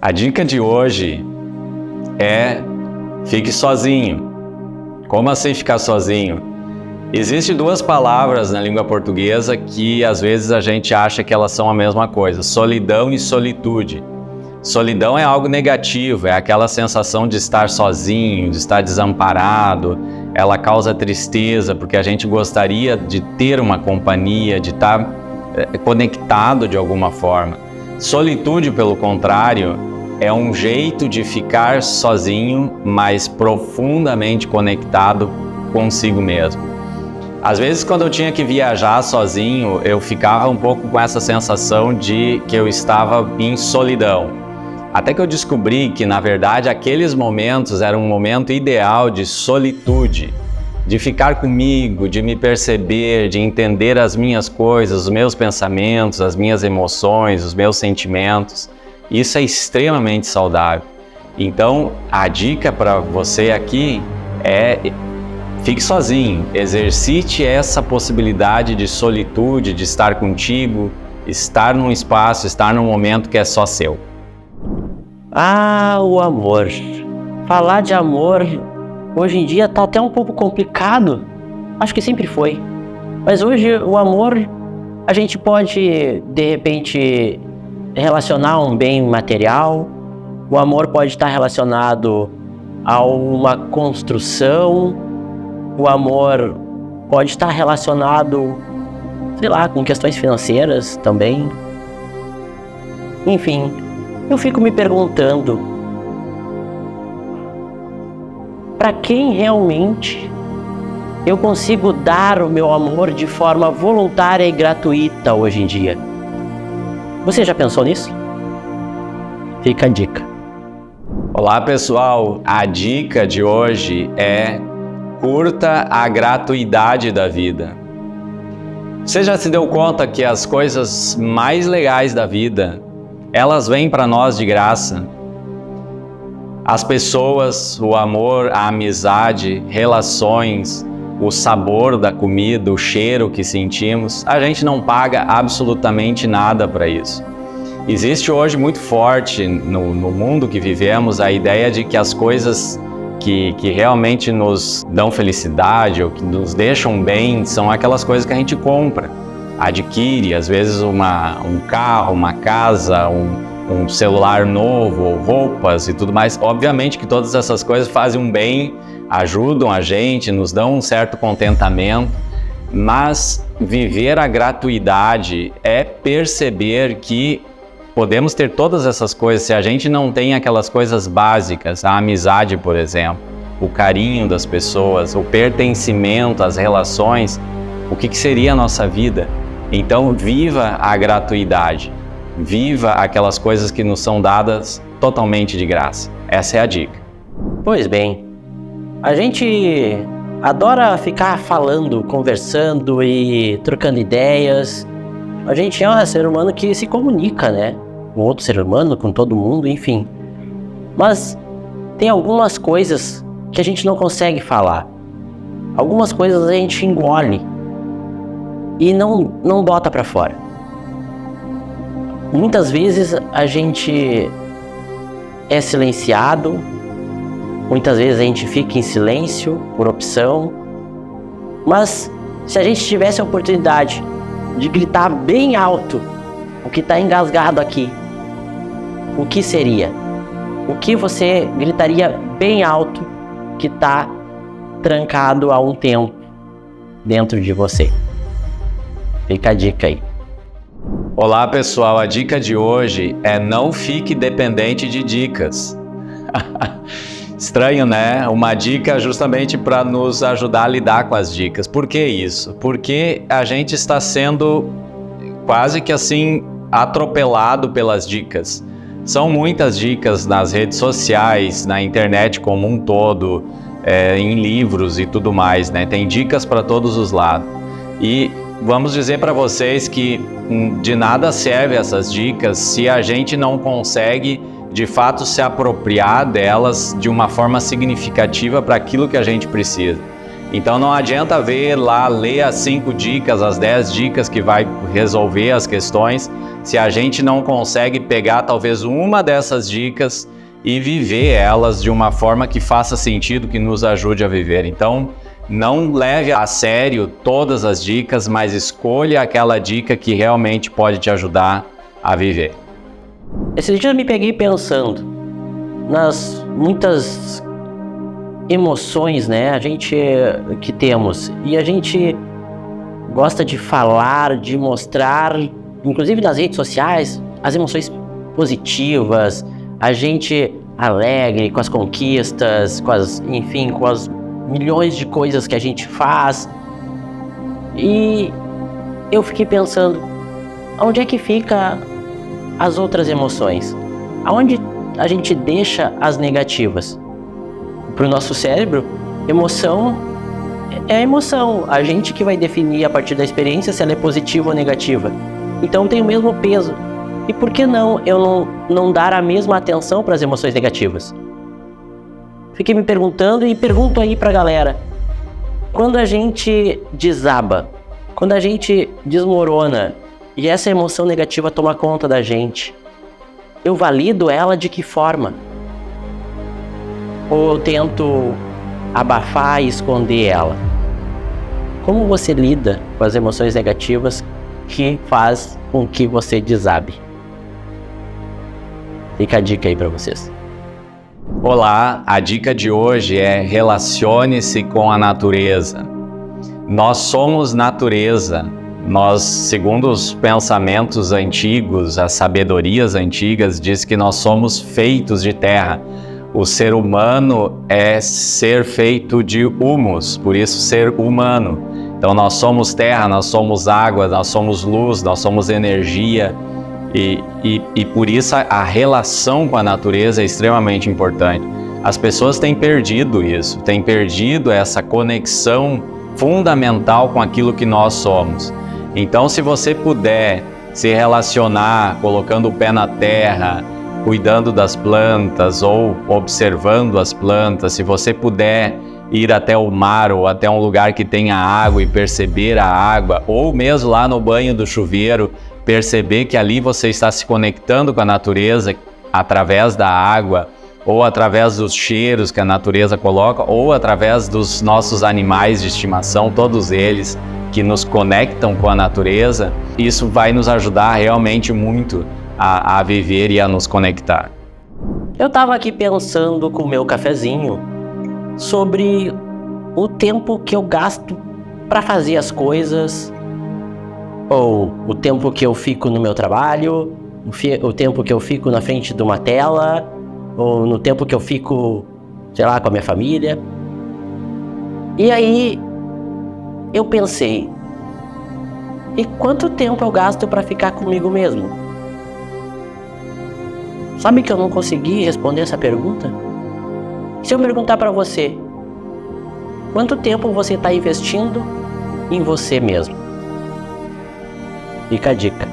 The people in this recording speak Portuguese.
A dica de hoje é fique sozinho. Como assim ficar sozinho? Existem duas palavras na língua portuguesa que às vezes a gente acha que elas são a mesma coisa: solidão e solitude. Solidão é algo negativo, é aquela sensação de estar sozinho, de estar desamparado. Ela causa tristeza porque a gente gostaria de ter uma companhia, de estar conectado de alguma forma. Solitude, pelo contrário, é um jeito de ficar sozinho, mas profundamente conectado consigo mesmo. Às vezes, quando eu tinha que viajar sozinho, eu ficava um pouco com essa sensação de que eu estava em solidão. Até que eu descobri que, na verdade, aqueles momentos eram um momento ideal de solitude, de ficar comigo, de me perceber, de entender as minhas coisas, os meus pensamentos, as minhas emoções, os meus sentimentos. Isso é extremamente saudável. Então, a dica para você aqui é: fique sozinho, exercite essa possibilidade de solitude, de estar contigo, estar num espaço, estar num momento que é só seu. Ah, o amor. Falar de amor hoje em dia tá até um pouco complicado. Acho que sempre foi. Mas hoje o amor, a gente pode, de repente, relacionar a um bem material. O amor pode estar relacionado a uma construção. O amor pode estar relacionado, sei lá, com questões financeiras também. Enfim, eu fico me perguntando, para quem realmente eu consigo dar o meu amor de forma voluntária e gratuita hoje em dia? Você já pensou nisso? Fica a dica. Olá, pessoal! A dica de hoje é: curta a gratuidade da vida. Você já se deu conta que as coisas mais legais da vida, elas vêm para nós de graça? As pessoas, o amor, a amizade, relações, o sabor da comida, o cheiro que sentimos, a gente não paga absolutamente nada para isso. Existe hoje muito forte no mundo que vivemos a ideia de que as coisas que realmente nos dão felicidade ou que nos deixam bem são aquelas coisas que a gente compra, adquire, às vezes um carro, uma casa, um celular novo, roupas e tudo mais. Obviamente que todas essas coisas fazem um bem, ajudam a gente, nos dão um certo contentamento, mas viver a gratuidade é perceber que podemos ter todas essas coisas se a gente não tem aquelas coisas básicas, a amizade, por exemplo, o carinho das pessoas, o pertencimento às relações. O que seria a nossa vida? Então, viva a gratuidade, viva aquelas coisas que nos são dadas totalmente de graça. Essa é a dica. Pois bem, a gente adora ficar falando, conversando e trocando ideias. A gente é um ser humano que se comunica, né? Com outro ser humano, com todo mundo, enfim. Mas tem algumas coisas que a gente não consegue falar. Algumas coisas a gente engole e não bota pra fora. Muitas vezes a gente é silenciado, muitas vezes a gente fica em silêncio por opção. Mas se a gente tivesse a oportunidade de gritar bem alto o que está engasgado aqui, o que seria? O que você gritaria bem alto que está trancado há um tempo dentro de você? Fica a dica aí. Olá, pessoal, a dica de hoje é: não fique dependente de dicas. Estranho, né? Uma dica justamente para nos ajudar a lidar com as dicas. Por que isso? Porque a gente está sendo quase que assim atropelado pelas dicas. São muitas dicas nas redes sociais, na internet como um todo, em livros e tudo mais, né? Tem dicas para todos os lados. E vamos dizer para vocês que de nada serve essas dicas se a gente não consegue de fato se apropriar delas de uma forma significativa para aquilo que a gente precisa. Então não adianta ler as 5 dicas, as 10 dicas que vai resolver as questões, se a gente não consegue pegar talvez uma dessas dicas e viver elas de uma forma que faça sentido, que nos ajude a viver. Então, não leve a sério todas as dicas, mas escolha aquela dica que realmente pode te ajudar a viver. Esses dias eu me peguei pensando nas muitas emoções, né, a gente que temos, e a gente gosta de falar, de mostrar, inclusive nas redes sociais, as emoções positivas, a gente alegre com as conquistas, com as milhões de coisas que a gente faz. E eu fiquei pensando, onde é que fica as outras emoções? Aonde a gente deixa as negativas? Para o nosso cérebro, emoção é emoção. A gente que vai definir a partir da experiência se ela é positiva ou negativa. Então tem o mesmo peso. E por que não eu não dar a mesma atenção para as emoções negativas? Fiquei me perguntando e pergunto aí para a galera. Quando a gente desaba, quando a gente desmorona e essa emoção negativa toma conta da gente, eu valido ela de que forma? Ou eu tento abafar e esconder ela? Como você lida com as emoções negativas que faz com que você desabe? Fica a dica aí para vocês. Olá, a dica de hoje é relacione-se com a natureza. Nós somos natureza. Nós, segundo os pensamentos antigos, as sabedorias antigas, diz que nós somos feitos de terra. O ser humano é ser feito de humus, por isso ser humano. Então nós somos terra, nós somos água, nós somos luz, nós somos energia e por isso a relação com a natureza é extremamente importante. As pessoas têm perdido isso, têm perdido essa conexão fundamental com aquilo que nós somos. Então, se você puder se relacionar colocando o pé na terra, cuidando das plantas ou observando as plantas, se você puder ir até o mar ou até um lugar que tenha água e perceber a água, ou mesmo lá no banho do chuveiro, perceber que ali você está se conectando com a natureza através da água, ou através dos cheiros que a natureza coloca, ou através dos nossos animais de estimação, todos eles que nos conectam com a natureza, isso vai nos ajudar realmente muito a viver e a nos conectar. Eu estava aqui pensando com o meu cafezinho sobre o tempo que eu gasto para fazer as coisas, ou o tempo que eu fico no meu trabalho, o tempo que eu fico na frente de uma tela, ou no tempo que eu fico, sei lá, com a minha família. E aí eu pensei, e quanto tempo eu gasto para ficar comigo mesmo? Sabe que eu não consegui responder essa pergunta? Se eu perguntar para você, quanto tempo você está investindo em você mesmo? Fica a dica.